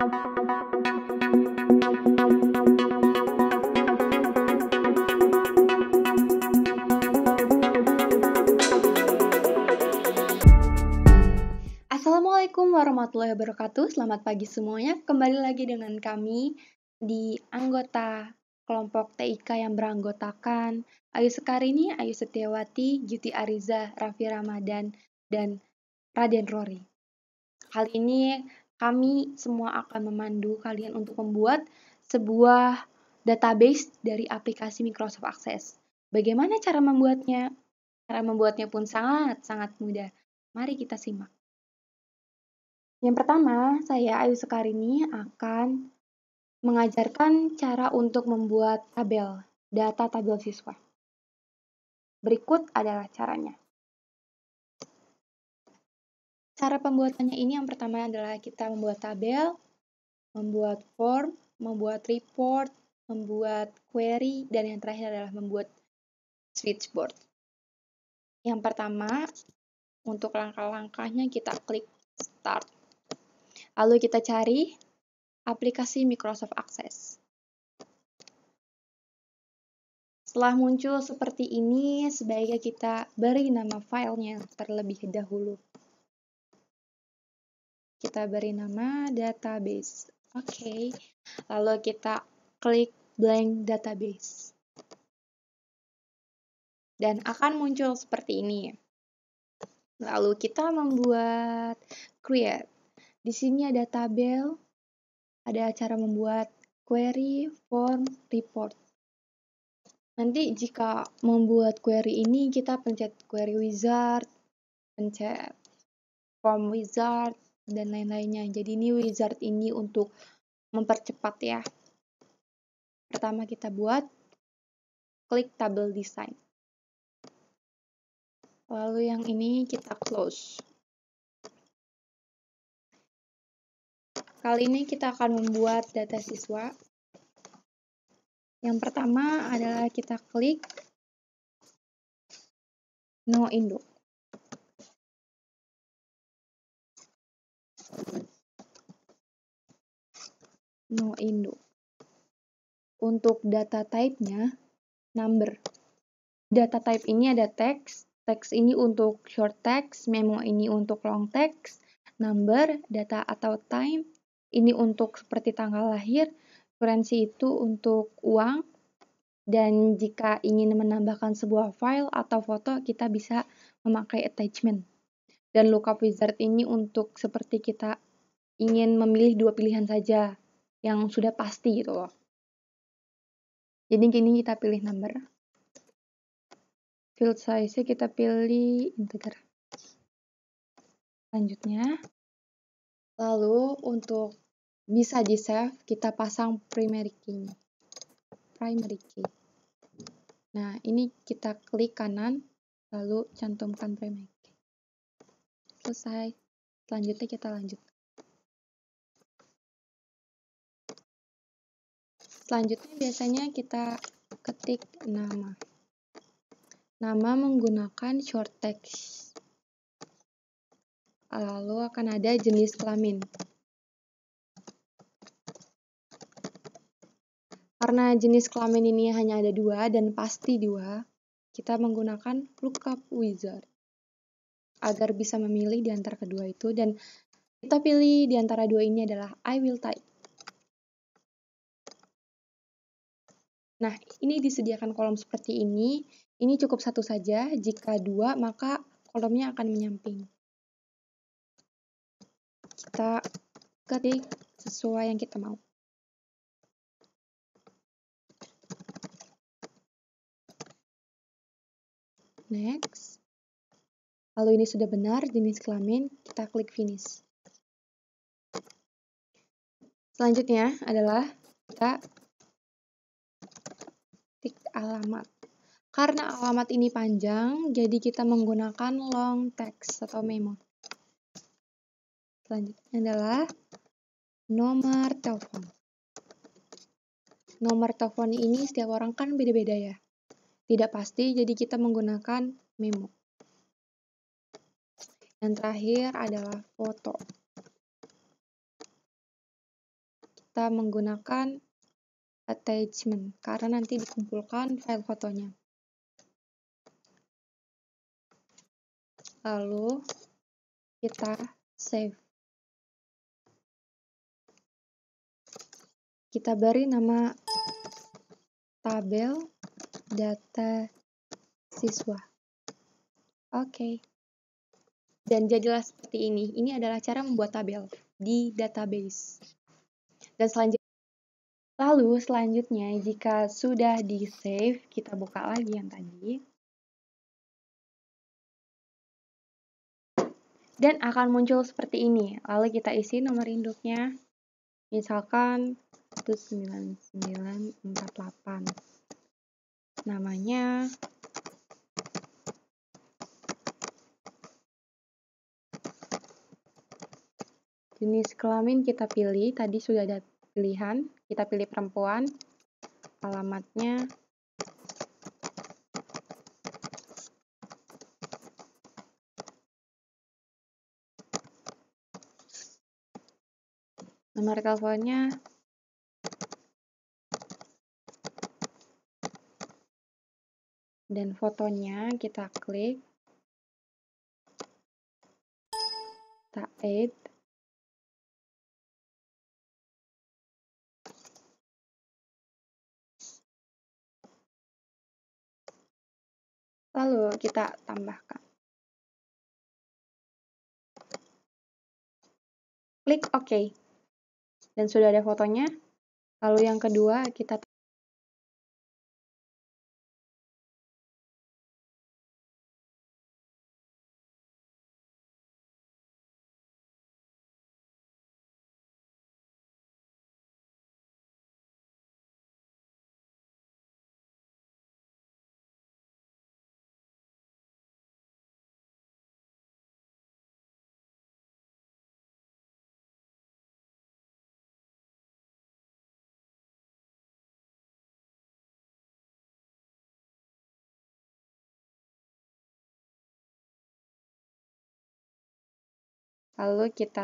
Assalamualaikum warahmatullahi wabarakatuh. Selamat pagi semuanya. Kembali lagi dengan kami di anggota kelompok TIK yang beranggotakan Ayu Sekarini, Ayu Setiawati, Juti Ariza, Raffi Ramadan, dan Raden Rory. Kali ini kami semua akan memandu kalian untuk membuat sebuah database dari aplikasi Microsoft Access. Bagaimana cara membuatnya? Cara membuatnya pun sangat mudah. Mari kita simak. Yang pertama, saya Ayu Sekarini akan mengajarkan cara untuk membuat tabel, data tabel siswa. Berikut adalah caranya. Cara pembuatannya ini yang pertama adalah kita membuat tabel, membuat form, membuat report, membuat query, dan yang terakhir adalah membuat switchboard. Yang pertama, untuk langkah-langkahnya kita klik Start. Lalu kita cari aplikasi Microsoft Access. Setelah muncul seperti ini, sebaiknya kita beri nama filenya terlebih dahulu. Kita beri nama database. Oke. Lalu kita klik blank database. Dan akan muncul seperti ini. Lalu kita membuat create. Di sini ada tabel, ada cara membuat query, form, report. Nanti jika membuat query ini, kita pencet query wizard, pencet form wizard, dan lain-lainnya. Jadi ini wizard ini untuk mempercepat ya. Pertama kita buat, klik table design. Lalu yang ini kita close. Kali ini kita akan membuat data siswa. Yang pertama adalah kita klik no induk. No induk. Untuk data type-nya, number. Data type ini ada text. Text ini untuk short text, memo ini untuk long text, number, data atau time, ini untuk seperti tanggal lahir, currency itu untuk uang, dan jika ingin menambahkan sebuah file atau foto, kita bisa memakai attachment. Dan lookup wizard ini untuk seperti kita ingin memilih dua pilihan saja, yang sudah pasti gitu loh. Jadi gini kita pilih number. Field size-nya kita pilih integer. Selanjutnya, lalu untuk bisa di-save, kita pasang primary key-nya. Primary key. Nah, ini kita klik kanan, lalu cantumkan primary key. Selesai. Selanjutnya kita lanjut. Selanjutnya biasanya kita ketik nama. Nama menggunakan short text. Lalu akan ada jenis kelamin. Karena jenis kelamin ini hanya ada dua dan pasti dua, kita menggunakan lookup wizard agar bisa memilih di antara kedua itu, dan kita pilih di antara dua ini adalah I will type. Nah, ini disediakan kolom seperti ini. Ini cukup satu saja. Jika dua, maka kolomnya akan menyamping. Kita ketik sesuai yang kita mau. Next. Lalu ini sudah benar, jenis kelamin, kita klik finish. Selanjutnya adalah kita ketik alamat. Karena alamat ini panjang, jadi kita menggunakan long text atau memo. Selanjutnya adalah nomor telepon. Nomor telepon ini setiap orang kan beda-beda ya. Tidak pasti, jadi kita menggunakan memo. Yang terakhir adalah foto. kita menggunakan attachment karena nanti dikumpulkan file fotonya. Lalu kita save. Kita beri nama tabel data siswa. Oke. Dan jadilah seperti ini. Ini adalah cara membuat tabel di database. Dan selanjutnya, jika sudah di-save, kita buka lagi yang tadi. Dan akan muncul seperti ini. Lalu kita isi nomor induknya. Misalkan 19948. Namanya jenis kelamin kita pilih, tadi sudah ada pilihan, kita pilih perempuan, alamatnya, nomor teleponnya, dan fotonya kita klik, kita add, lalu kita tambahkan. Klik OK. Dan sudah ada fotonya. Lalu yang kedua, kita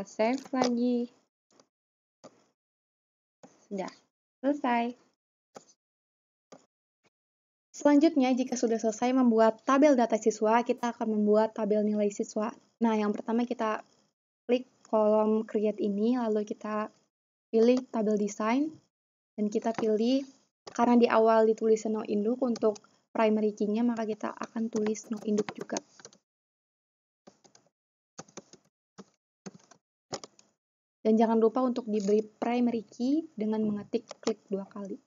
save lagi. Sudah selesai. Selanjutnya, jika sudah selesai membuat tabel data siswa, kita akan membuat tabel nilai siswa. Nah, yang pertama kita klik kolom create ini, lalu kita pilih tabel design, dan kita pilih, karena di awal ditulis no induk untuk primary key-nya, maka kita akan tulis no induk juga. Dan jangan lupa untuk diberi primary key dengan mengetik klik 2 kali.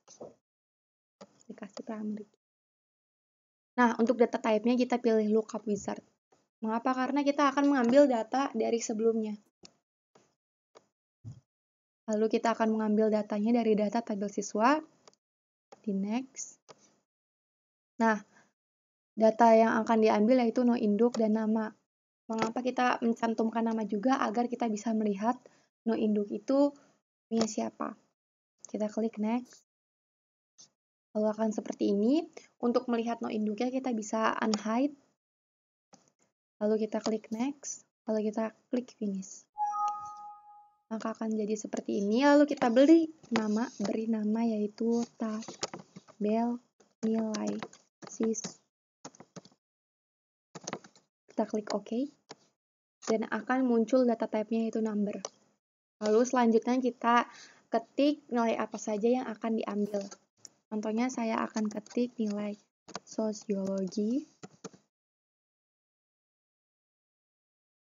Dikasih primary key. Nah, untuk data type-nya kita pilih lookup wizard. Mengapa? Karena kita akan mengambil data dari sebelumnya. Lalu kita akan mengambil datanya dari data tabel siswa. Di next. Nah, data yang akan diambil yaitu no induk dan nama. Mengapa kita mencantumkan nama juga? Agar kita bisa melihat no induk itu punya siapa. Kita klik next. Lalu akan seperti ini. Untuk melihat no induknya kita bisa unhide. Lalu kita klik next. Lalu kita klik finish. Maka akan jadi seperti ini. Lalu kita beri nama yaitu tabel nilai siswa. Kita klik OK. Dan akan muncul data type-nya yaitu number. Lalu selanjutnya kita ketik nilai apa saja yang akan diambil. Contohnya saya akan ketik nilai sosiologi,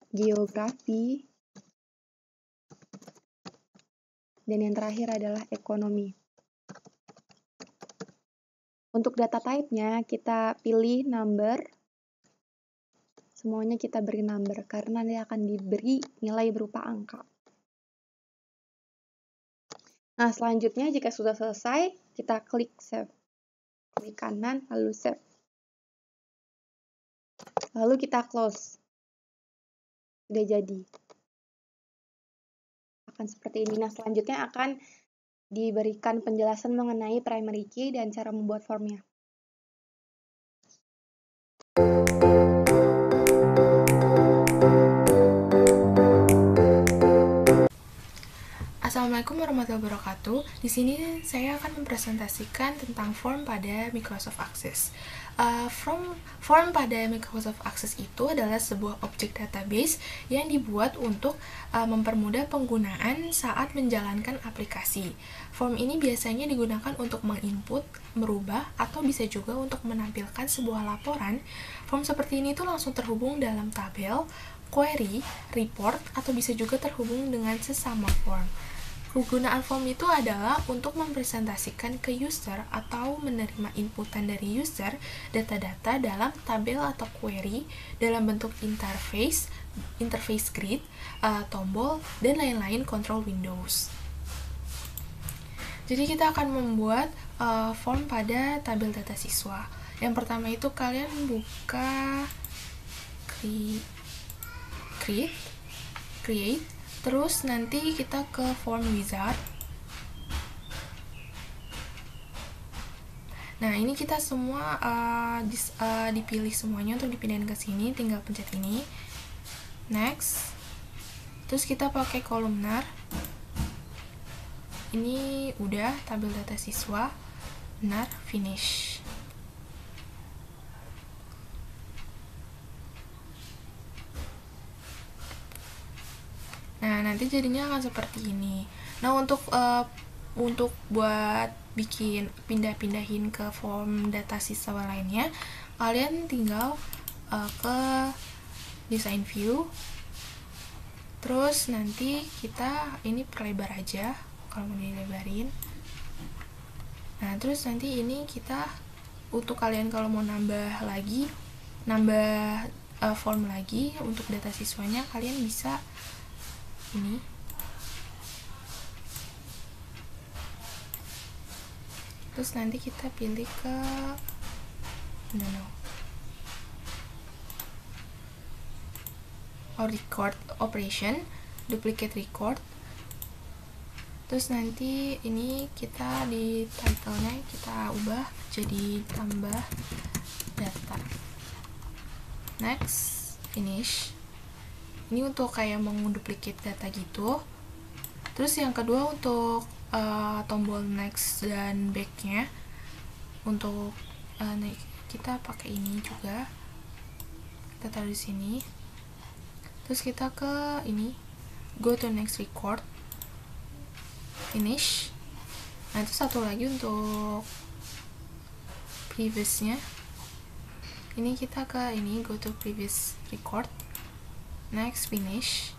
geografi, dan yang terakhir adalah ekonomi. Untuk data type-nya kita pilih number. Semuanya kita beri number karena dia akan diberi nilai berupa angka. Nah, selanjutnya jika sudah selesai, kita klik save. Klik kanan, lalu save. Lalu kita close. Sudah jadi. Akan seperti ini. Nah, selanjutnya akan diberikan penjelasan mengenai primary key dan cara membuat formnya. Assalamualaikum warahmatullahi wabarakatuh. Di sini saya akan mempresentasikan tentang form pada Microsoft Access. Form pada Microsoft Access itu adalah sebuah objek database yang dibuat untuk mempermudah penggunaan saat menjalankan aplikasi. Form ini biasanya digunakan untuk menginput, merubah, atau bisa juga untuk menampilkan sebuah laporan. Form seperti ini tuh langsung terhubung dalam tabel, query, report, atau bisa juga terhubung dengan sesama form. Kegunaan form itu adalah untuk mempresentasikan ke user atau menerima inputan dari user data-data dalam tabel atau query dalam bentuk interface grid, tombol, dan lain-lain control windows. Jadi kita akan membuat form pada tabel data siswa. Yang pertama itu kalian buka create, terus nanti kita ke form wizard. Nah, ini kita semua dipilih semuanya untuk dipindahin ke sini, tinggal pencet ini. Next. Terus kita pakai kolumnar. Ini udah tabel data siswa. Benar, finish. Nah, nanti jadinya akan seperti ini. Nah, untuk buat bikin pindahin ke form data siswa lainnya, kalian tinggal ke design view. Terus nanti kita ini perlebar aja kalau mau dilebarin. Nah, terus nanti ini kita untuk kalian kalau mau nambah form lagi untuk data siswanya, kalian bisa ini. Terus nanti kita pilih ke record operation, duplicate record. Terus nanti ini kita di title-nya kita ubah jadi tambah data. Next, finish. Ini untuk kayak mengduplicate data gitu. Terus yang kedua untuk tombol next dan back-nya, untuk kita pakai ini juga. Kita taruh di sini. Terus kita ke ini, go to next record, finish. Nah, itu satu lagi untuk previous-nya. Ini kita ke ini, go to previous record. Next, finish.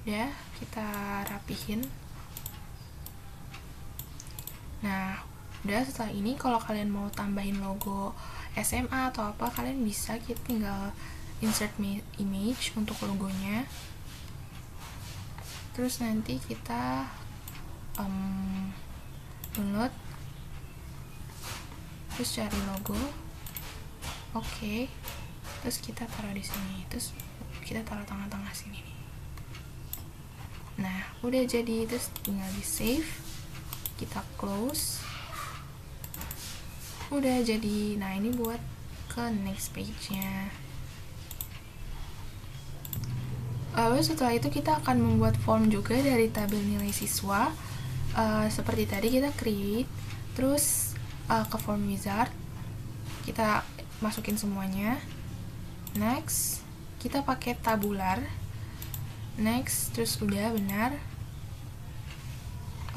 Ya, kita rapihin. Nah, udah setelah ini kalau kalian mau tambahin logo SMA atau apa, kalian bisa, kita tinggal insert image untuk logonya. Terus nanti kita download, terus cari logo. Oke. Terus kita taruh di sini. Terus kita taruh tengah-tengah sini nih. Nah, udah jadi. Terus tinggal di save, kita close. Udah jadi. Nah, ini buat ke next page-nya. Lalu setelah itu kita akan membuat form juga dari tabel nilai siswa. Seperti tadi kita create, terus ke form wizard kita masukin semuanya. Next, kita pakai tabular. Next, terus udah benar.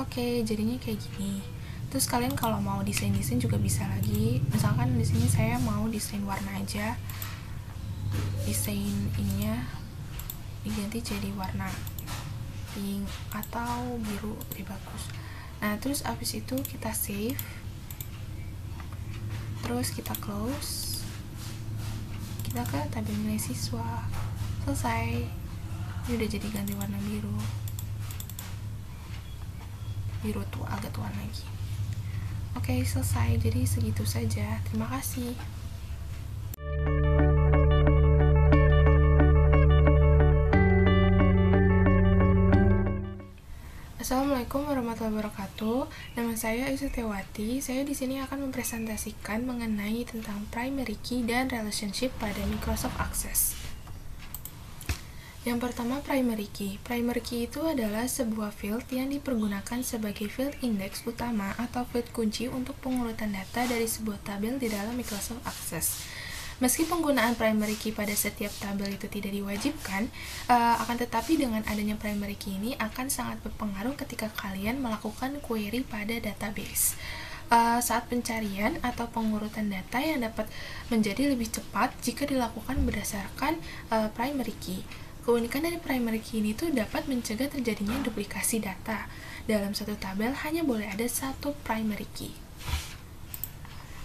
Oke, jadinya kayak gini. Terus kalian kalau mau desain juga bisa lagi. Misalkan di sini saya mau desain warna aja. Desain ininya diganti jadi warna pink atau biru, lebih bagus. Nah, terus abis itu kita save. Terus kita close. Kita ke tabel nilai siswa. Selesai. Ini udah jadi ganti warna biru. Biru tuh agak tua lagi. Oke, selesai. Jadi segitu saja. Terima kasih. Assalamualaikum warahmatullahi wabarakatuh. Nama saya Isyatiawati. Saya di sini akan mempresentasikan mengenai tentang primary key dan relationship pada Microsoft Access. Yang pertama, primary key. Primary key itu adalah sebuah field yang dipergunakan sebagai field index utama atau field kunci untuk pengurutan data dari sebuah tabel di dalam Microsoft Access. Meski penggunaan primary key pada setiap tabel itu tidak diwajibkan, akan tetapi dengan adanya primary key ini akan sangat berpengaruh ketika kalian melakukan query pada database. Saat pencarian atau pengurutan data yang dapat menjadi lebih cepat jika dilakukan berdasarkan primary key. Keunikan dari primary key ini tuh dapat mencegah terjadinya duplikasi data. Dalam satu tabel hanya boleh ada satu primary key.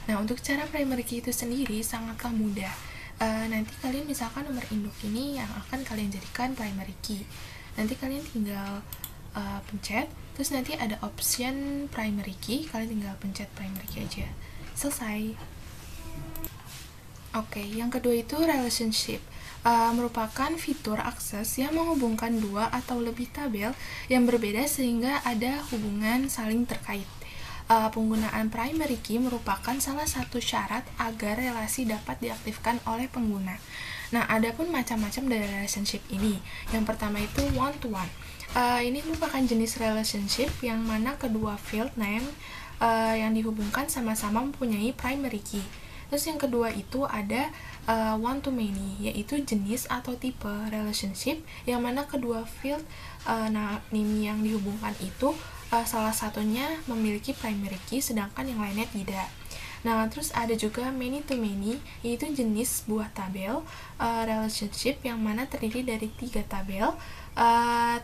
Nah, untuk cara primary key itu sendiri sangatlah mudah. Nanti kalian misalkan nomor induk ini yang akan kalian jadikan primary key. Nanti kalian tinggal pencet, terus nanti ada option primary key, kalian tinggal pencet primary key aja. Selesai. Oke, yang kedua itu relationship. Merupakan fitur akses yang menghubungkan dua atau lebih tabel yang berbeda sehingga ada hubungan saling terkait. Penggunaan primary key merupakan salah satu syarat agar relasi dapat diaktifkan oleh pengguna. Nah, ada pun macam-macam dari relationship ini. Yang pertama itu one-to-one. Ini merupakan jenis relationship yang mana kedua field name yang dihubungkan sama-sama mempunyai primary key. Terus yang kedua itu ada one-to-many, yaitu jenis atau tipe relationship yang mana kedua field name yang dihubungkan itu salah satunya memiliki primary key sedangkan yang lainnya tidak. Nah, terus ada juga many-to-many, yaitu jenis buah tabel relationship yang mana terdiri dari 3 tabel.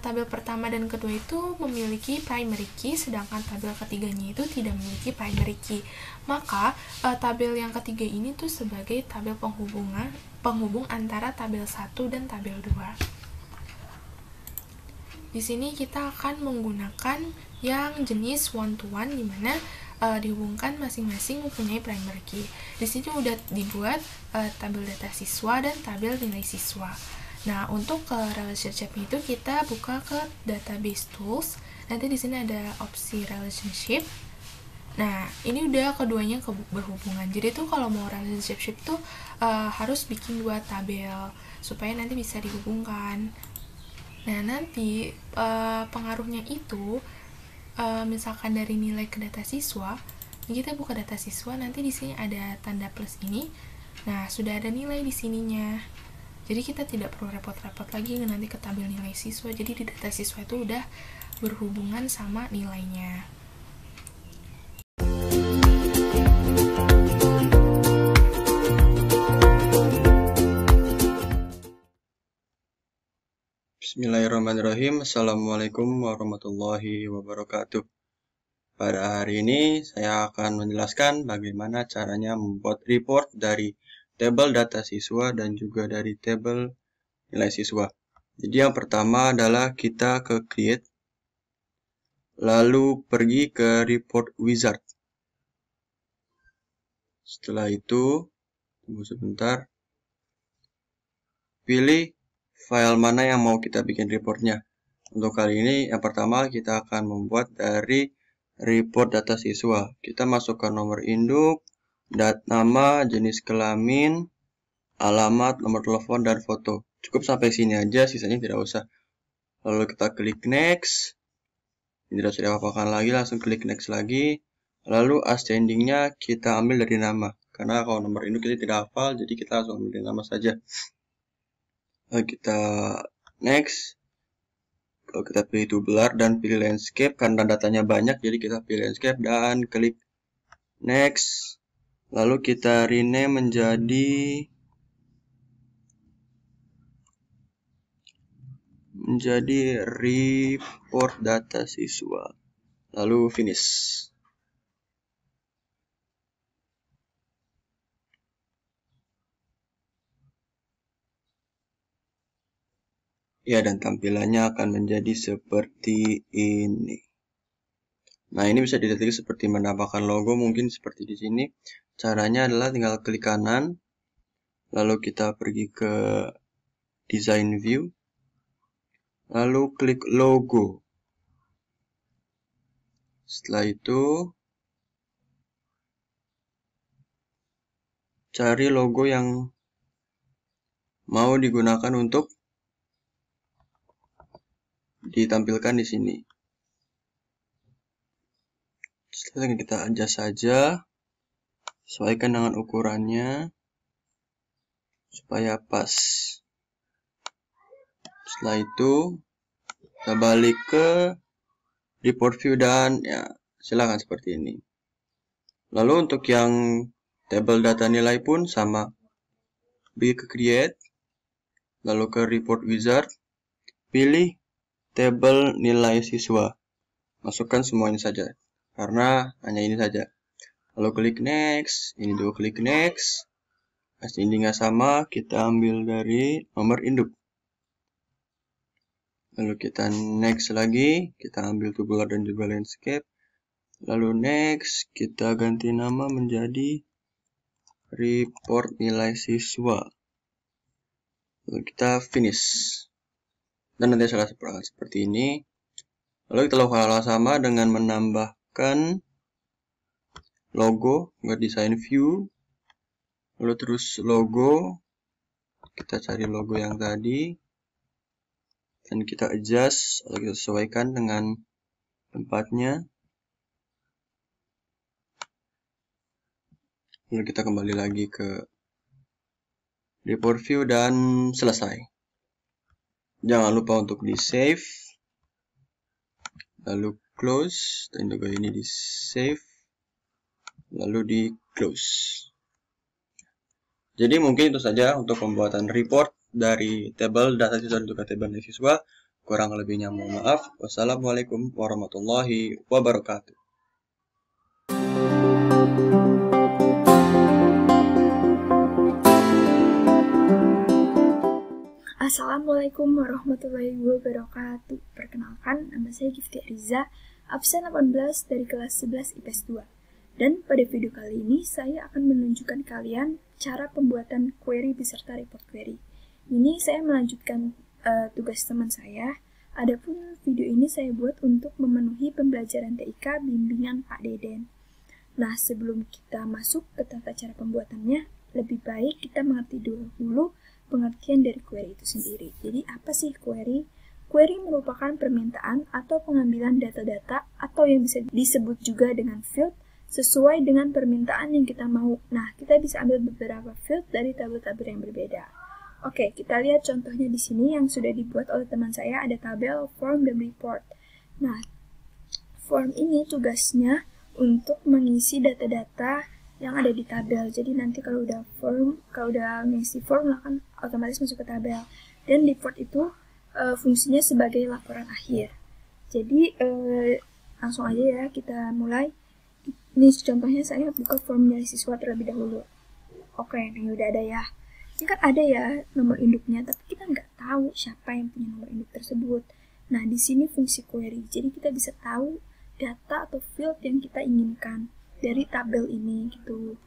Tabel pertama dan kedua itu memiliki primary key, sedangkan tabel ketiganya itu tidak memiliki primary key. Maka tabel yang ketiga ini tuh sebagai tabel penghubung antara tabel 1 dan tabel 2. Di sini kita akan menggunakan yang jenis one-to-one, di mana dihubungkan masing-masing mempunyai primary key. Di sini udah dibuat tabel data siswa dan tabel nilai siswa. Nah, untuk relationship itu kita buka ke database tools. Nanti di sini ada opsi relationship. Nah, ini udah keduanya berhubungan. Jadi tuh kalau mau relationship tuh harus bikin 2 tabel supaya nanti bisa dihubungkan. Nah, nanti pengaruhnya itu misalkan dari nilai ke data siswa, kita buka data siswa, nanti di sini ada tanda plus ini. Nah, sudah ada nilai di sininya. Jadi kita tidak perlu repot-repot lagi nanti ke tabel nilai siswa. Jadi di data siswa itu udah berhubungan sama nilainya. Bismillahirrahmanirrahim. Assalamualaikum warahmatullahi wabarakatuh. Pada hari ini saya akan menjelaskan bagaimana caranya membuat report dari tabel data siswa dan juga dari tabel nilai siswa. Jadi yang pertama adalah kita ke create, lalu pergi ke report wizard. Setelah itu, tunggu sebentar, pilih file mana yang mau kita bikin reportnya. Untuk kali ini yang pertama kita akan membuat dari report data siswa. Kita masukkan nomor induk, nama, jenis kelamin, alamat, nomor telepon, dan foto. Cukup sampai sini aja, sisanya tidak usah. Lalu kita klik next. Ini tidak usah diapa-apakan lagi, langsung klik next lagi. Lalu ascendingnya kita ambil dari nama. Karena kalau nomor induk kita tidak hafal, jadi kita langsung ambil dari nama saja. Lalu kita next. Kalau kita pilih tubular dan pilih landscape, karena datanya banyak, jadi kita pilih landscape dan klik next. Lalu kita rename menjadi report data siswa. Lalu finish. Ya, dan tampilannya akan menjadi seperti ini. Nah, ini bisa dilihat seperti menambahkan logo, mungkin seperti di sini. Caranya adalah tinggal klik kanan, lalu kita pergi ke design view, lalu klik logo. Setelah itu, cari logo yang mau digunakan untuk ditampilkan di sini. Setelah kita adjust saja, sesuaikan dengan ukurannya supaya pas. Setelah itu kita balik ke report view dan ya silakan seperti ini. Lalu untuk yang table data nilai pun sama. Pergi ke create, lalu ke report wizard, pilih table nilai siswa. Masukkan semuanya saja karena hanya ini saja. Lalu klik next, ini juga klik next. Masih ini nggak sama, kita ambil dari nomor induk. Lalu kita next lagi, kita ambil tubular dan juga landscape. Lalu next, kita ganti nama menjadi report nilai siswa. Lalu kita finish. Dan nanti salah seperti ini. Lalu kita lakukan hal sama dengan menambahkan logo, buat desain view. Lalu terus logo. Kita cari logo yang tadi. Dan kita adjust, lalu kita sesuaikan dengan tempatnya. Lalu kita kembali lagi ke report view dan selesai. Jangan lupa untuk di save, lalu close, dan juga ini di save, lalu di close. Jadi mungkin itu saja untuk pembuatan report dari table data siswa dan juga table nilai siswa. Kurang lebihnya mohon maaf. Wassalamualaikum warahmatullahi wabarakatuh. Assalamualaikum warahmatullahi wabarakatuh. Perkenalkan, nama saya Gifty Ariza, absen 18 dari kelas 11 IPS 2. Dan pada video kali ini saya akan menunjukkan kalian cara pembuatan query beserta report query. Ini saya melanjutkan tugas teman saya. Adapun video ini saya buat untuk memenuhi pembelajaran TIK bimbingan Pak Deden. Nah, sebelum kita masuk ke tata cara pembuatannya, lebih baik kita mengerti dulu pengertian dari query itu sendiri. Jadi apa sih query? Query merupakan permintaan atau pengambilan data-data atau yang bisa disebut juga dengan field sesuai dengan permintaan yang kita mau. Nah, kita bisa ambil beberapa field dari tabel-tabel yang berbeda. Oke, kita lihat contohnya di sini yang sudah dibuat oleh teman saya, ada tabel, form, dan report. Nah, form ini tugasnya untuk mengisi data-data yang ada di tabel. Jadi nanti kalau udah ngisi form akan otomatis masuk ke tabel. Dan report itu fungsinya sebagai laporan akhir. Jadi langsung aja ya kita mulai. Ini contohnya saya buka form nilai siswa terlebih dahulu. Oke, ini udah ada ya. Ini kan ada ya nomor induknya, tapi kita nggak tahu siapa yang punya nomor induk tersebut. Nah, di sini fungsi query. Jadi kita bisa tahu data atau field yang kita inginkan dari tabel ini gitu.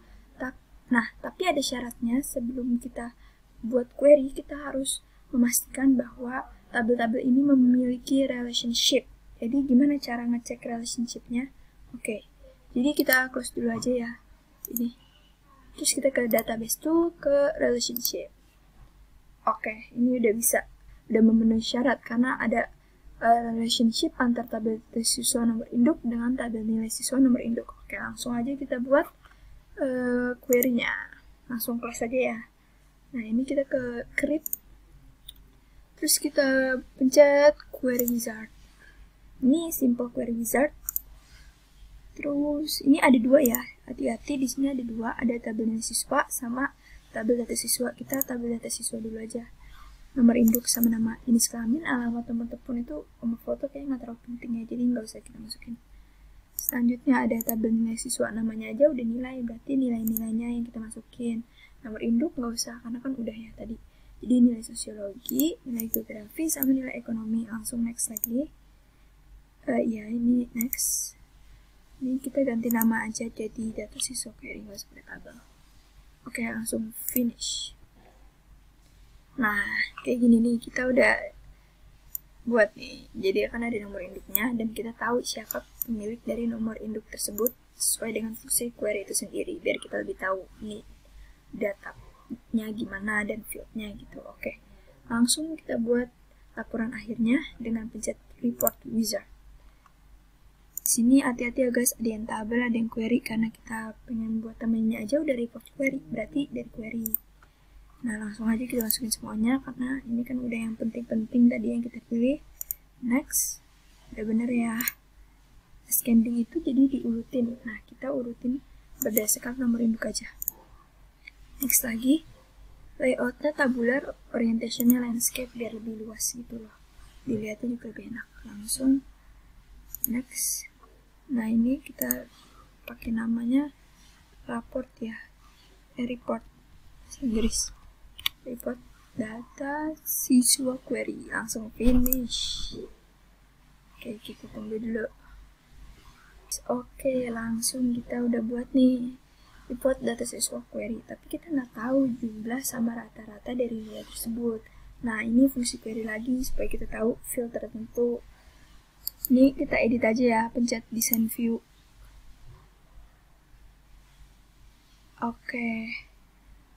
Nah, tapi ada syaratnya. Sebelum kita buat query, kita harus memastikan bahwa tabel-tabel ini memiliki relationship. Jadi gimana cara ngecek relationship-nya? Oke, jadi kita close dulu aja ya ini. Terus kita ke database tuh, ke relationship. Oke, ini udah memenuhi syarat karena ada relationship antar tabel siswa nomor induk dengan tabel nilai siswa nomor induk. Oke, langsung aja kita buat query-nya. Langsung close aja ya. Nah, ini kita ke create. Terus kita pencet query wizard. Ini simple query wizard. Terus ini ada dua ya. Hati-hati, di sini ada dua, ada tabel nilai siswa sama tabel data siswa. Kita tabel data siswa dulu aja. Nomor induk sama nama jenis kelamin, alamat, nomor telepon itu nomor foto kayaknya nggak terlalu penting ya, jadi nggak usah kita masukin. Selanjutnya ada tabel nilai siswa, namanya aja udah nilai, berarti nilai-nilainya yang kita masukin. Nomor induk nggak usah karena kan udah ya tadi. Jadi nilai sosiologi, nilai geografi, sama nilai ekonomi. Langsung next lagi. Ya ini next. Ini kita ganti nama aja jadi data siswa query, nggak usah pakai tabel. Oke, langsung finish. Nah, kayak gini nih, kita udah buat nih. Jadi akan ada nomor induknya dan kita tahu siapa pemilik dari nomor induk tersebut sesuai dengan fungsi query itu sendiri, biar kita lebih tahu ini datanya gimana dan fieldnya gitu. Oke, langsung kita buat laporan akhirnya dengan pencet report wizard. Di sini hati-hati ya guys, ada yang tabel, ada yang query, karena kita pengen buat temennya aja udah report query, berarti dari query. Nah, langsung aja kita masukin semuanya, karena ini kan udah yang penting-penting tadi yang kita pilih. Next, udah bener ya. Ascending itu jadi diurutin. Nah, kita urutin berdasarkan nomor induk aja. Next lagi, layoutnya tabular, orientationnya landscape biar lebih luas gitu loh. Dilihatnya juga lebih enak. Langsung next. Nah, ini kita pakai namanya report ya. Report Inggris. Report data siswa query. Langsung finish. Oke, kita tunggu dulu. Oke, langsung kita udah buat nih report data siswa query, tapi kita nggak tahu jumlah sama rata-rata dari nilai tersebut. Nah, ini fungsi query lagi supaya kita tahu field tertentu. Ini kita edit aja ya, pencet design view. Oke,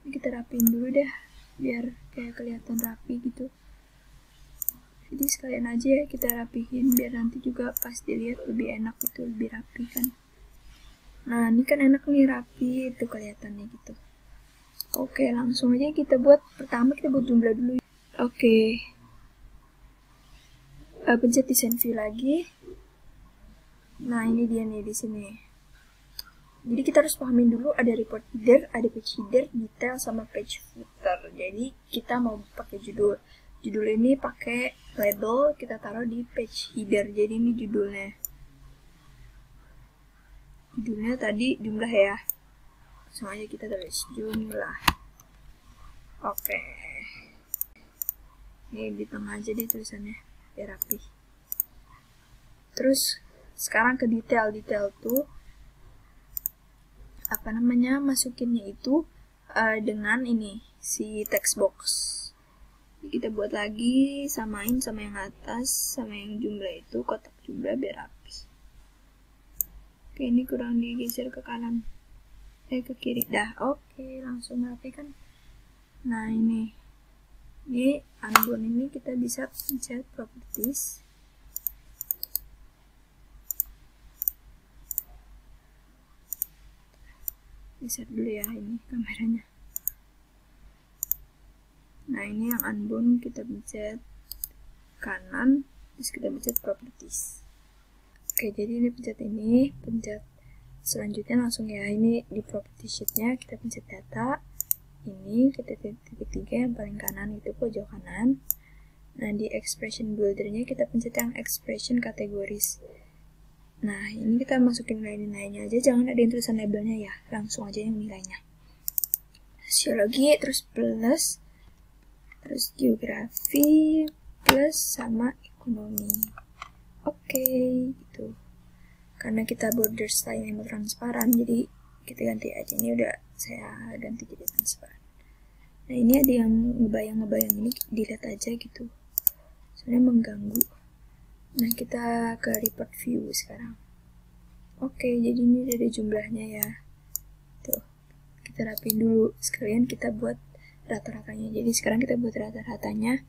ini kita rapiin dulu deh, biar kayak kelihatan rapi gitu. Jadi sekalian aja ya kita rapihin, biar nanti juga pas dilihat lebih enak gitu, lebih rapi kan. Nah, ini kan enak nih, rapi itu kelihatannya gitu. Oke, langsung aja kita buat. Pertama kita buat jumlah dulu. Oke. Pencet design view lagi. Nah, ini dia nih di sini. Jadi kita harus pahamin dulu ada report header, ada page header, detail sama page footer. Jadi kita mau pakai judul. Judul ini pakai label, kita taruh di page header. Jadi ini judulnya. Judulnya tadi jumlah ya. Langsung aja kita tulis jumlah. Oke. Ini di tengah aja deh tulisannya, biar rapi. Terus sekarang ke detail. Detail tuh masukinnya itu dengan ini si text box. Jadi kita buat lagi, samain sama yang atas sama yang jumlah itu, kotak jumlah biar rapi. Oke, ini kurang digeser ke kanan, ke kiri. Dah, oke, langsung rapi kan. Nah, ini unbound ini kita bisa pencet properties. Geser dulu ya ini kameranya. Nah, ini yang unbound kita pencet kanan, terus kita pencet properties. Oke, jadi ini pencet selanjutnya langsung ya, ini di property sheet-nya kita pencet data, ini kita titik 3 yang paling kanan itu pojok kanan. Nah, di expression builder-nya kita pencet yang expression categories. Nah, ini kita masukin nilai-nilainya aja, jangan ada yang tulisan labelnya ya, langsung aja yang nilainya. Sosiologi, terus plus, terus geografi, plus sama ekonomi. Oke, gitu. Karena kita border style-nya mau transparan, jadi kita ganti aja. Ini udah saya ganti jadi transparan. Nah, ini ada yang ngebayang-ngebayang, ini dilihat aja gitu. Soalnya mengganggu. Nah, kita ke report view sekarang. Oke, jadi ini ada jumlahnya ya. Tuh, kita rapiin dulu. Sekalian kita buat rata-ratanya. Jadi sekarang kita buat rata-ratanya.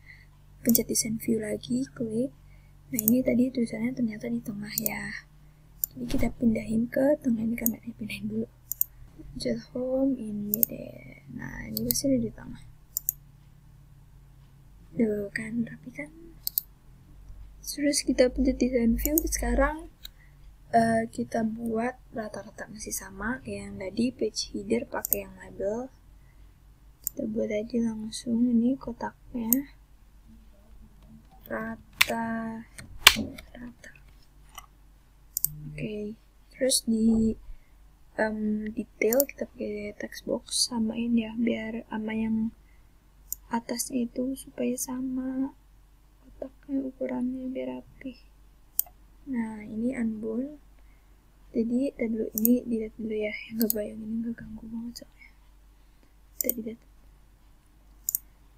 Pencet design view lagi, klik. Nah, ini tadi tulisannya ternyata di tengah ya. Jadi kita pindahin ke tengah, ini kameranya pindahin dulu. Pencet home, ini deh. Nah, ini pasti ada di tengah. Tuh kan, rapi kan? Terus kita pencet design view. Sekarang kita buat rata-rata masih sama kayak yang tadi, page header pakai yang label. Kita buat aja langsung ini kotaknya. Rata. Oke, terus di detail kita pakai text box, samain ya biar sama yang atasnya itu supaya sama kotaknya ukurannya biar rapi. Nah, ini unbound. Jadi dulu ini dilihat dulu ya, yang nggak bayang ini nggak ganggu banget soalnya. Kita dilihat.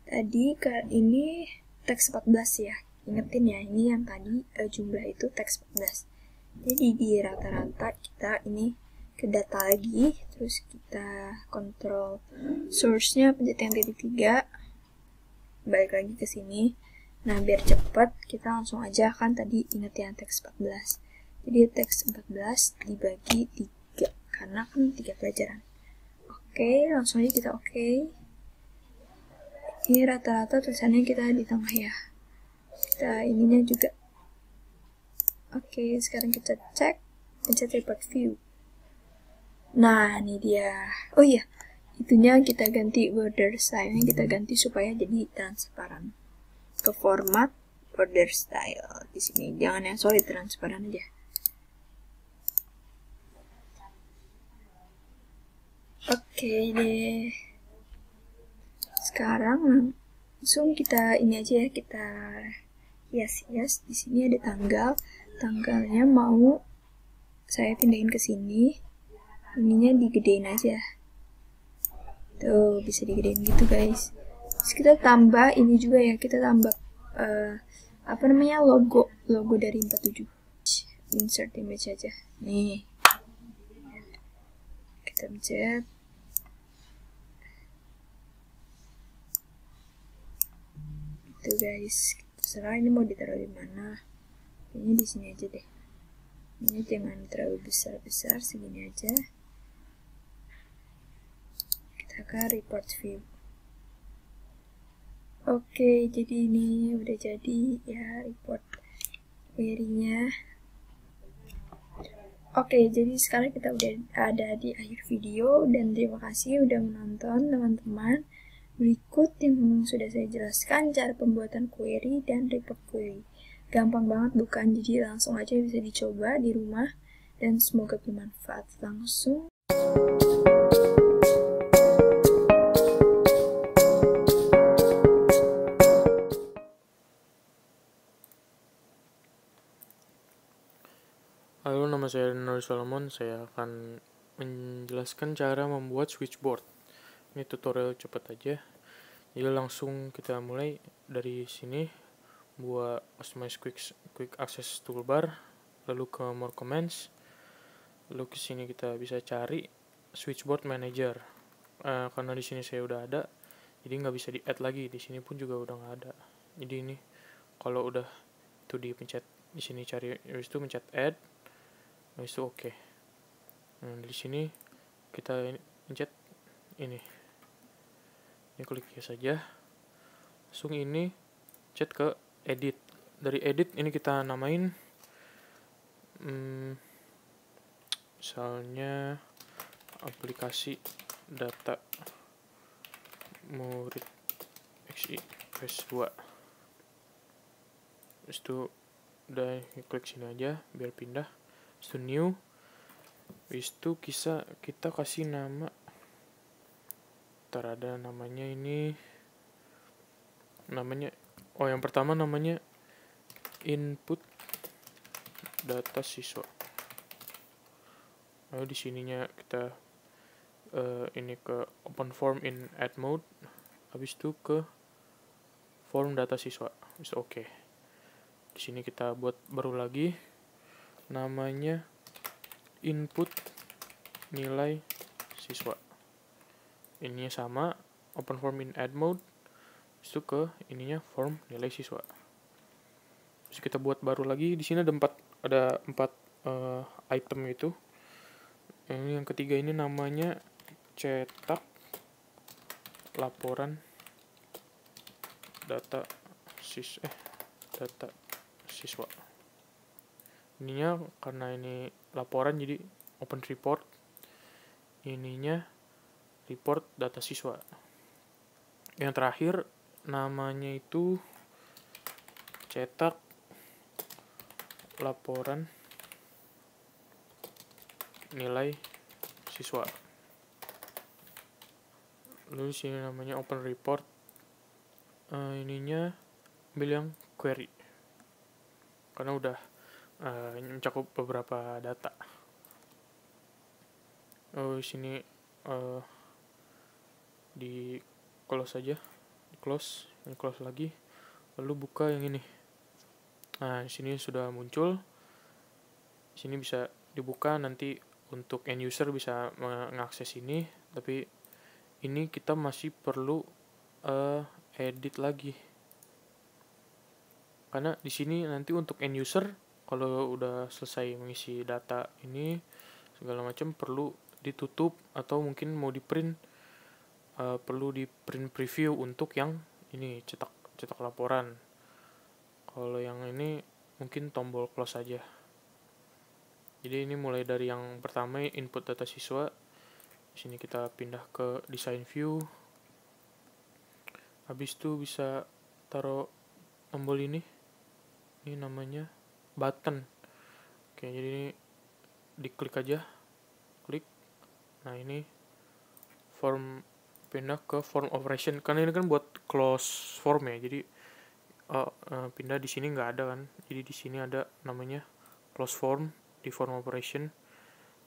Tadi ini teks 14 ya. Ingetin ya, ini yang tadi jumlah itu teks 14. Jadi di rata-rata kita ini ke data lagi, terus kita kontrol source-nya, pencet yang titik 3, balik lagi ke sini. Nah, biar cepat, kita langsung aja, kan tadi inget ya teks 14. Jadi teks 14 dibagi 3, karena kan 3 pelajaran. Oke, langsung aja kita oke. Ini rata-rata tulisannya kita di tengah ya. Kita ininya juga. Oke, sekarang kita cek, pencet report view. Nah, ini dia. Oh iya, itunya kita ganti border style-nya, kita ganti supaya jadi transparan. Ke format border style di sini, jangan yang solid, transparan aja. Oke deh. Sekarang langsung kita ini aja ya, kita hias-hias. Di sini ada tanggal. Tanggalnya mau saya pindahin ke sini. Ininya digedein aja. Tuh, bisa digedein gitu guys. Terus kita tambah ini juga ya, kita tambah logo dari 47. Insert image aja. Nih. Kita pencet. Itu guys. Terserah ini mau ditaruh di mana. Ini di sini aja deh. Ini jangan terlalu besar-besar, segini aja. Kita ke report view. Oke, jadi ini udah jadi ya report query-nya. Oke, jadi sekarang kita udah ada di akhir video, dan terima kasih udah menonton teman-teman. Berikut yang sudah saya jelaskan cara pembuatan query dan report query. Gampang banget bukan? Jadi langsung aja bisa dicoba di rumah, dan semoga bermanfaat. Langsung. Halo, nama saya Nuri Solomon. Saya akan menjelaskan cara membuat switchboard. Ini tutorial cepat aja. Jadi langsung kita mulai dari sini, buat customize quick access toolbar, lalu ke more commands, lalu ke sini kita bisa cari switchboard manager. Karena di sini saya udah ada, jadi nggak bisa di add lagi. Di sini pun juga udah nggak ada. Jadi ini kalau udah itu dipencet di sini, cari, habis itu pencet add. Habis itu oke. Nah, di sini kita pencet ini klik ya saja. Langsung ini chat ke edit. Dari edit ini kita namain misalnya aplikasi data murid XI phase 2. Habis itu udah klik sini aja biar pindah. Habis itu new. Habis itu kita kasih nama. Ntar ada namanya ini. Yang pertama namanya input data siswa. Lalu di sininya kita ini ke open form in add mode. Habis itu ke form data siswa. Habis itu oke. Di sini kita buat baru lagi, namanya input nilai siswa. Ininya sama, open form in add mode. Habis itu ke ininya form nilai siswa. Terus kita buat baru lagi. Di sini ada empat item itu. Yang ketiga ini namanya cetak laporan data siswa. Ininya karena ini laporan jadi open report. Ininya report data siswa. Yang terakhir namanya itu cetak laporan nilai siswa. Lalu sini namanya open report. Ininya ambil yang query karena udah mencakup beberapa data. Sini di close aja, ini close lagi, lalu buka yang ini. Nah, di sini sudah muncul. Di sini bisa dibuka, nanti untuk end user bisa mengakses ini, tapi ini kita masih perlu edit lagi. Karena di sini nanti untuk end user kalau udah selesai mengisi data ini segala macam perlu ditutup atau mungkin mau di print, perlu di print preview untuk yang ini cetak laporan. Kalau yang ini mungkin tombol close aja. Jadi ini mulai dari yang pertama input data siswa. Di sini kita pindah ke design view. Habis itu bisa taruh tombol ini. Ini namanya button. Oke, jadi ini diklik aja. Klik. Nah, ini form, pindah ke form operation. Karena ini kan buat close form ya. Jadi pindah di sini nggak ada kan. Jadi di sini ada namanya close form di form operation.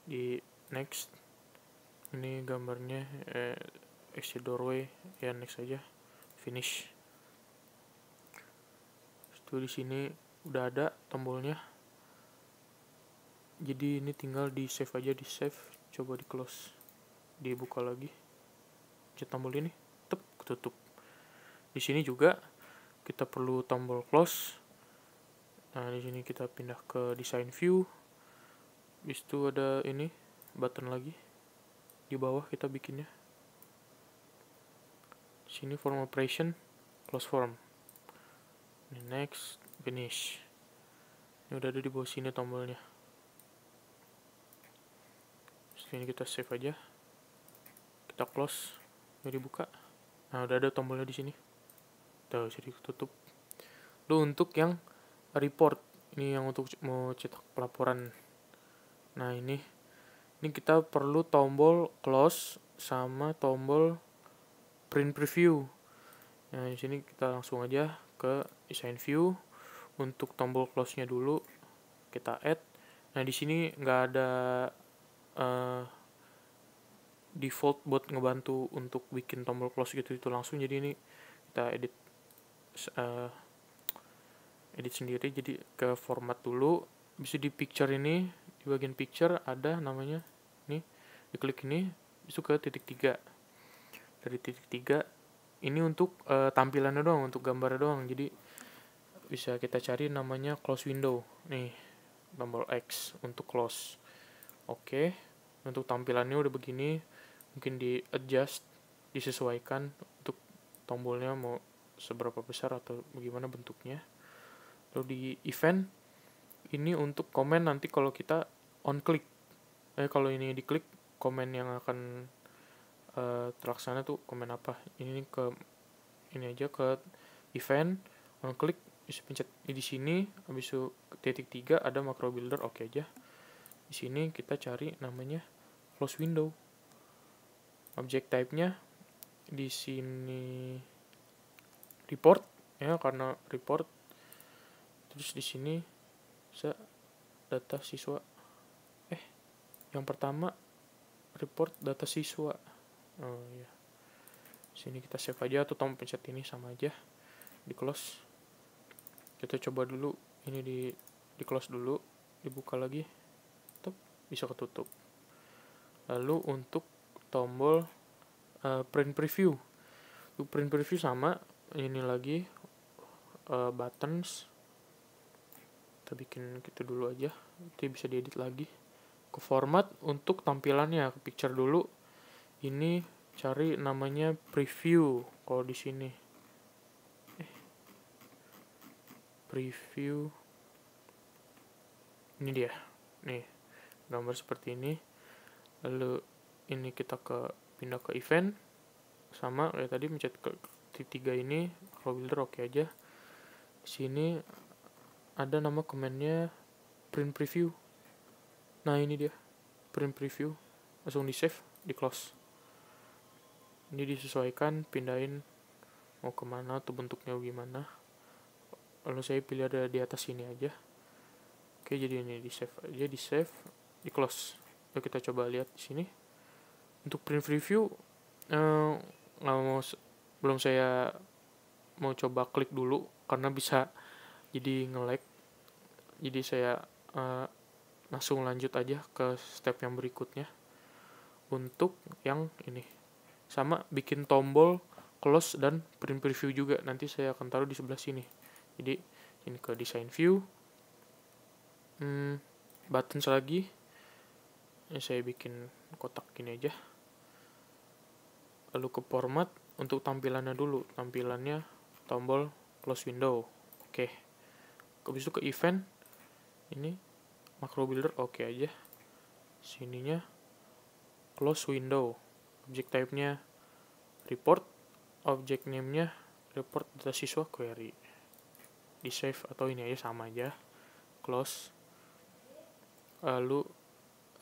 Di next. Ini gambarnya exit doorway, ya next aja. Finish. Itu di sini udah ada tombolnya. Jadi ini tinggal di save aja, di save, coba di close, dibuka lagi, pencet tombol ini, tutup. Di sini juga kita perlu tombol close. Nah, di sini kita pindah ke design view. Habis itu ada ini button lagi. Di bawah kita bikinnya. Di sini form operation, close form. Ini next, finish. Ini udah ada di bawah sini tombolnya. Ini kita save aja, kita close, ini dibuka. Nah, udah ada tombolnya di sini. Tuh, jadi tutup. Lalu untuk yang report, ini yang untuk mau cetak pelaporan. Nah, ini kita perlu tombol close sama tombol print preview. Nah, di sini kita langsung aja ke design view. Untuk tombol close-nya dulu kita add. Nah, di sini nggak ada default buat ngebantu untuk bikin tombol close gitu itu langsung. Jadi ini kita edit sendiri. Jadi ke format dulu, bisa di picture ini, di bagian picture ada namanya nih, diklik ini bisa ke titik 3. Dari titik 3 ini untuk tampilannya doang, untuk gambarnya doang. Jadi bisa kita cari namanya close window nih, tombol X untuk close. Oke, untuk tampilannya udah begini, mungkin di adjust, disesuaikan untuk tombolnya mau seberapa besar atau bagaimana bentuknya. Lalu di event, ini untuk komen nanti kalau kita on click. Kalau ini diklik, komen yang akan terlaksana tuh komen apa. Ini aja ke event, on click, bisa pencet di sini, habis itu titik 3 ada macro builder, oke aja. Di sini kita cari namanya close window. Object type-nya di sini report ya, karena report. Terus di sini data siswa. Yang pertama report data siswa. Oh iya. Sini kita save aja atau tombol pencet ini sama aja. Di close. Kita coba dulu ini di close dulu, dibuka lagi. Bisa ketutup. Lalu untuk tombol print preview. Untuk print preview sama, ini lagi buttons. Kita bikin gitu dulu aja. Nanti bisa diedit lagi. Ke format untuk tampilannya, ke picture dulu. Ini cari namanya preview. Kalau di sini preview. Ini dia. Nih. Gambar seperti ini. Lalu ini kita pindah ke event, sama kayak tadi mencet ke titik 3 ini, macro builder oke aja. Di sini ada nama command-nya print preview. Nah, ini dia print preview. Langsung di save, di close. Ini disesuaikan, pindahin mau kemana atau bentuknya gimana. Lalu saya pilih ada di atas sini aja. Oke, jadi ini di save aja, di save, di close. Lalu kita coba lihat di sini. Untuk print preview belum saya mau coba klik dulu karena bisa jadi nge-lag. Jadi saya langsung lanjut aja ke step yang berikutnya. Untuk yang ini sama bikin tombol close dan print preview juga, nanti saya akan taruh di sebelah sini. Jadi Ini ke design view, buttons lagi. Saya bikin kotak gini aja. Lalu ke format, untuk tampilannya dulu. Tampilannya tombol close window. Oke. Habis itu ke event. Ini macro builder oke aja. Sininya close window. Object type-nya report. Object name-nya report data siswa query. Di save atau ini aja sama aja. Close. Lalu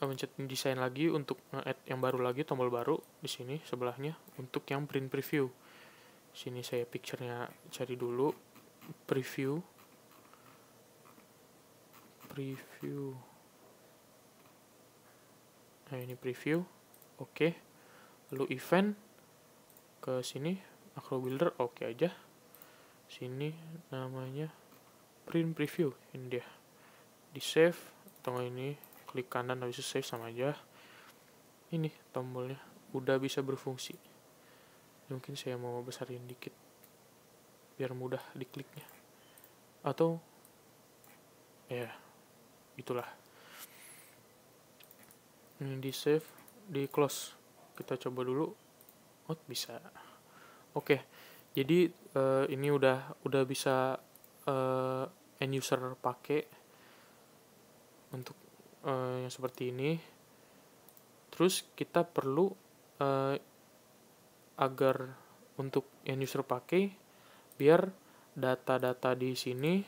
mencet desain lagi untuk nge-add yang baru lagi, tombol baru di sini sebelahnya untuk yang print preview. Sini saya picture-nya cari dulu, preview. Nah, ini preview. Oke. Lalu event ke sini macro builder oke aja. Sini namanya print preview, ini dia. Di save atau ini klik kanan habis itu save sama aja. Ini tombolnya udah bisa berfungsi. Mungkin saya mau besarin dikit biar mudah dikliknya. Atau ya itulah. Ini di save, di close. Kita coba dulu. Oh, bisa. Oke. Jadi ini udah bisa end user pakai untuk yang seperti ini. Terus kita perlu agar untuk end user pakai biar data-data di sini,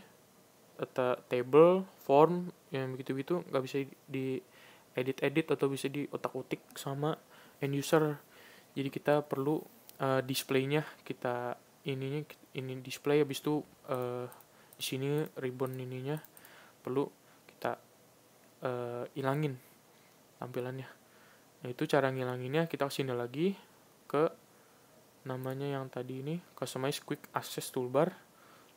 data table, form yang begitu-begitu nggak bisa di edit atau bisa di otak-utik sama end user. Jadi kita perlu display-nya kita ini display, habis itu di sini ribbon ininya perlu kita ilangin tampilannya. Nah, itu cara ngilanginnya. Kita kesini lagi ke namanya yang tadi ini, customize quick access toolbar,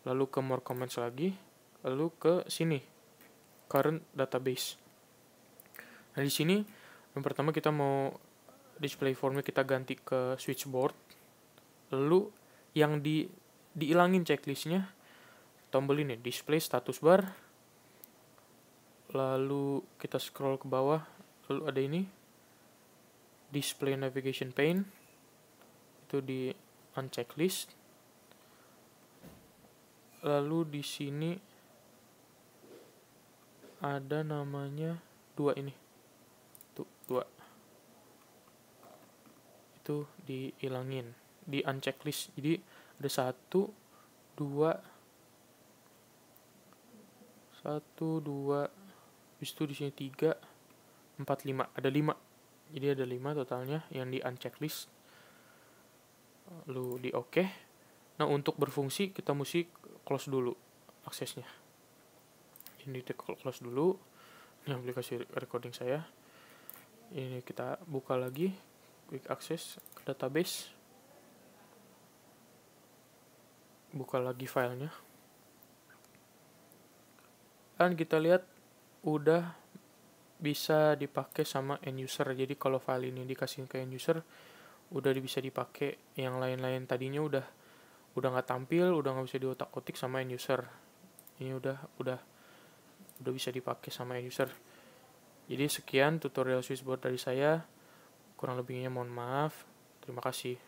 lalu ke more comments lagi, lalu ke sini current database. Nah, di sini yang pertama kita mau display formnya kita ganti ke switchboard. Lalu yang diilangin checklistnya, tombol ini display status bar. Lalu kita scroll ke bawah, lalu ada ini display navigation pane, itu di unchecklist. Lalu di sini ada namanya 2 ini. Tuh, 2. Itu diilangin, di unchecklist. Jadi ada 1 2 habis itu di sini 3 4 5, ada 5. Jadi ada 5 totalnya yang di unchecklist. Lalu di oke. Nah, untuk berfungsi kita mesti close dulu aksesnya. Ini di close dulu. Ini aplikasi recording saya. Ini kita buka lagi quick access ke database. Buka lagi filenya. Dan kita lihat udah bisa dipakai sama end user. Jadi kalau file ini dikasih ke end user udah bisa dipakai. Yang lain-lain tadinya udah nggak tampil, udah nggak bisa diotak-otik sama end user. Ini udah bisa dipakai sama end user. Jadi sekian tutorial switchboard dari saya. Kurang lebihnya mohon maaf. Terima kasih.